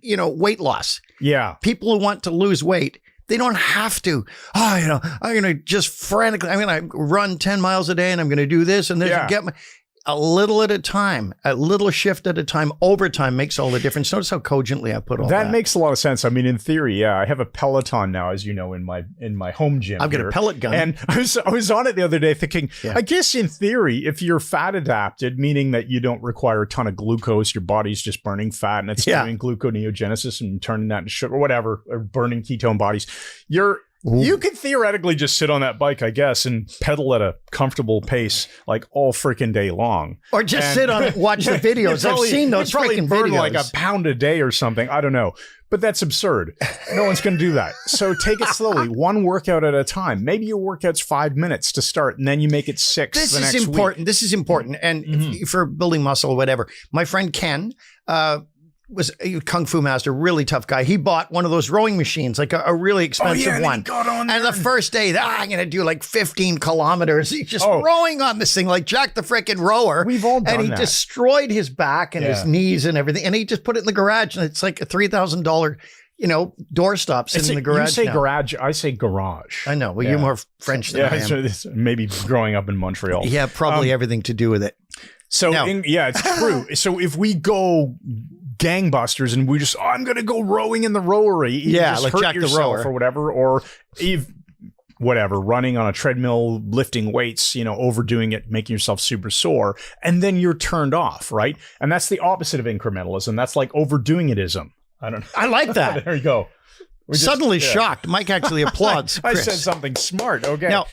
weight loss. Yeah. People who want to lose weight, they don't have to. I'm going to just frantically, I'm going to run 10 miles a day and I'm going to do this and this and get a little at a time, a little shift at a time. Over time makes all the difference. Notice how cogently I put all that. That makes a lot of sense. I mean, in theory, I have a Peloton now, as you know, in my home gym. I've got a pellet gun. And I was on it the other day thinking, I guess in theory, if you're fat adapted, meaning that you don't require a ton of glucose, your body's just burning fat and it's doing gluconeogenesis and turning that into sugar or whatever, or burning ketone bodies, you could theoretically just sit on that bike, I guess, and pedal at a comfortable pace like all freaking day long. Or just sit on it, watch the videos. I've seen those freaking burn videos. Like a pound a day or something. I don't know. But that's absurd. No one's going to do that. So take it slowly, one workout at a time. Maybe your workout's 5 minutes to start, and then you make it 6 the next week. This is important. And for building muscle or whatever, my friend Ken, was a kung fu master, really tough guy. He bought one of those rowing machines, like a really expensive one. And the first day, I'm going to do like 15 kilometers. He's just rowing on this thing like Jack the frickin' rower. We've all done that. And he destroyed his back and his knees and everything. And he just put it in the garage, and it's like a $3,000 doorstop sitting in the garage. You say garage, I say garage. I know. Well, you're more French than I am. Maybe growing up in Montreal. Yeah, probably everything to do with it. So, it's true. So if we go gangbusters and we just, I'm going to go rowing in the rowery. Like hurt Jack the yourself Rower. or whatever, or running on a treadmill, lifting weights, overdoing it, making yourself super sore. And then you're turned off, right? And that's the opposite of incrementalism. That's like overdoing itism. I don't know. I like that. There you go. Suddenly shocked. Mike actually applauds. I said something smart. Okay. Now,